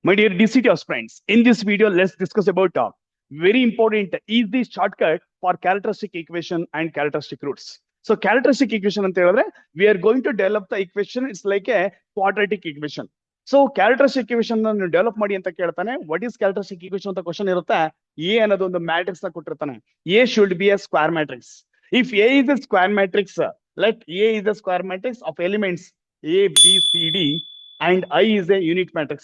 My dear DCT aspirants, in this video, let's discuss about very important easy shortcut for characteristic equation and characteristic roots. So characteristic equation ಅಂತ ಹೇಳಿದ್ರೆ we are going to develop the equation. It's like a quadratic equation. So characteristic equation ಅನ್ನು develop ಮಾಡಿ ಅಂತ ಕೇಳ್ತಾನೆ. What is characteristic equation ಅಂತ question ಇರುತ್ತೆ. A ಅನ್ನೋದು ಒಂದು ಮ್ಯಾಟ್ರಿಕ್ಸ್ ನ ಕೊಟ್ಟಿರ್ತಾನೆ. A should be a square matrix. If A is a square matrix, let A is a square matrix of elements A, B, C, D, and I is a unit matrix.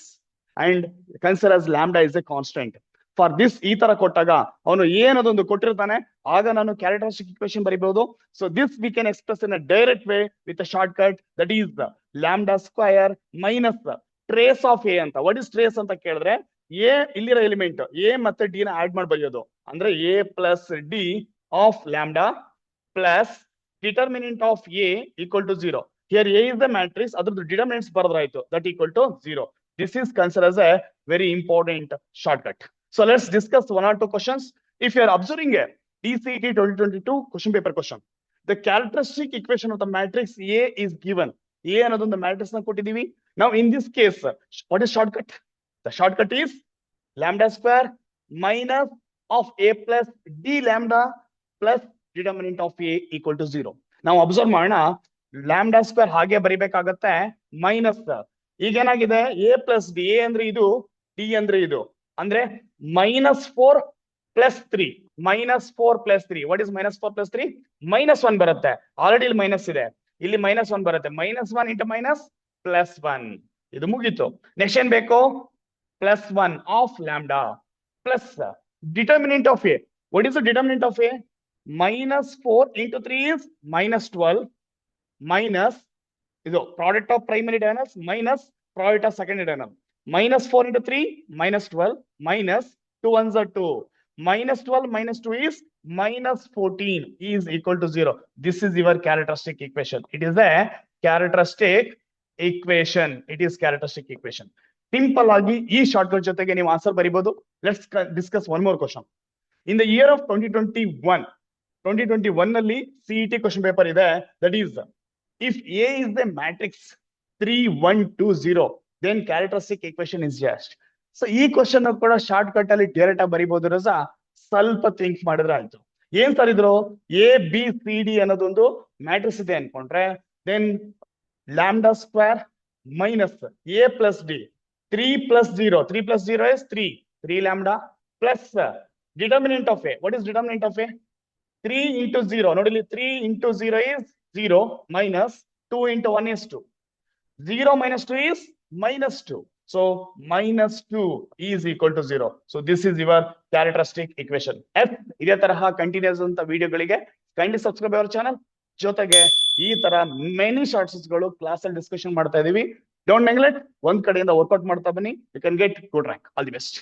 And consider as lambda is a constant. For this ಈ ತರ ಕೊಟ್ಟಾಗ ಅವನು ಏನದೊಂದು ಕೊಟ್ಟಿರ್ತಾನೆ, ಆಗ ನಾನು characteristic equation ಬರೀಬಹುದು. So this we can express in a direct way with a short cut, that is lambda square minus trace of A ಅಂತ. What is trace ಅಂತ ಕೇಳಿದ್ರೆ, ಎ ಇಲ್ಲಿರೋ ಎಲಿಮೆಂಟ್ ಎ ಮತ್ತೆ ಡಿ ನ ಆಡ್ ಮಾಡಿ ಬರೆಯೋದು. ಅಂದ್ರೆ A plus D of lambda plus determinant of A equal to 0. Here A is the matrix, ಅದ್ರದ್ದು ಡಿಟರ್ಮಿನೆಂಟ್ಸ್ ಬರೆದ್ರಾಯ್ತು, that equal to 0. This is considered as a very important shortcut. So let's discuss one or two questions. If you are observing a DCT 2022 question paper question, the characteristic equation of the matrix A is given. A another the matrix na kotidivi. Now in this case, what is shortcut? The shortcut is lambda square minus of A plus D lambda plus determinant of A equal to 0. Now observe ಮಾಡೋಣ, lambda square ಹಾಗೆ ಬರಿಬೇಕಾಗತ್ತೆ minus. ಈಗ ಏನಾಗಿದೆ, A plus D, A ಅಂದ್ರೆ ಇದು, D ಅಂದ್ರೆ ಇದು, ಅಂದ್ರೆ -4 + 3. -4 + 3. What is -4 + 3? -1 ಬರುತ್ತೆ. ಆಲ್ರೆಡಿ ಇಲ್ಲಿ ಮೈನಸ್ ಇದೆ, ಇಲ್ಲಿ -1 ಬರುತ್ತೆ. -1 × -+1. ಇದು ಮುಗೀತು. ನೆಕ್ಸ್ಟ್ ಏನ್ ಬೇಕು? +1 of lambda plus determinant of A. What is the determinant of A? -4 × 3 is -12 minus ಇದು ಪ್ರಾಡಕ್ಟ್ ಆಫ್ ಪ್ರೈಮರಿ ಡೈನಸ್ ಮೈನಸ್ ಪ್ರಾಡಕ್ಟ್ ಆಫ್ ಸೆಕೆಂಡರಿ ಡೈನಮ್. -4 × 3 -12 minus 2 1s are 2. -12 - 2 is -14 is equal to 0. This is your characteristic equation. It is a characteristic equation. It is characteristic equation. Simple ಆಗಿ ಈ shortcut ಜೊತೆಗೆ ನೀವು answer ಬರೀಬಹುದು. Let's discuss one more question. In the year of 2021 ನಲ್ಲಿ CET question paper ಇದೆ. That is, if A is the matrix 3 1 2 0, then characteristic equation is just. So ಈ question ಕೂಡ short cut ಅಲ್ಲಿ direct ಆಗಿ ಬರೀಬಹುದು. ರಸ ಸ್ವಲ್ಪ ಥಿಂಕ್ ಮಾಡಿದ್ರೆ ಆಯ್ತು. ಏನ್ ಸರ್ ಇದ್ರು, ಎ ಬಿ ಸಿ ಡಿ ಅನ್ನೋದೊಂದು ಮ್ಯಾಟ್ರಿಕ್ಸ್ ಇದೆ ಅನ್ಕೊಂಡ್ರೆ, then lambda square minus A plus D 3 + 0. 3 + 0 is 3 lambda plus determinant of A. What is determinant of A? 3 × 0. ನೋಡಿ ಇಲ್ಲಿ 3 × 0 is 0 minus 2 × 1 is 2. 0 - 2 is -2. So -2 is equal to 0. So this is your characteristic equation. ಇದೇ ತರಹ continues ಅಂತ ವಿಡಿಯೋಗಳಿಗೆ kindly subscribe our channel. ಜೊತೆಗೆ ಈ ತರ many shorts ಗಳು ಕ್ಲಾಸ್ ಅಲ್ಲಿ ಡಿಸ್ಕಷನ್ ಮಾಡ್ತಾ ಇದೀವಿ. Don't neglect. ಒಂದ್ ಕಡೆಯಿಂದ ವರ್ಕೌಟ್ ಮಾಡ್ತಾ ಬನ್ನಿ. You can get good rank. All the best.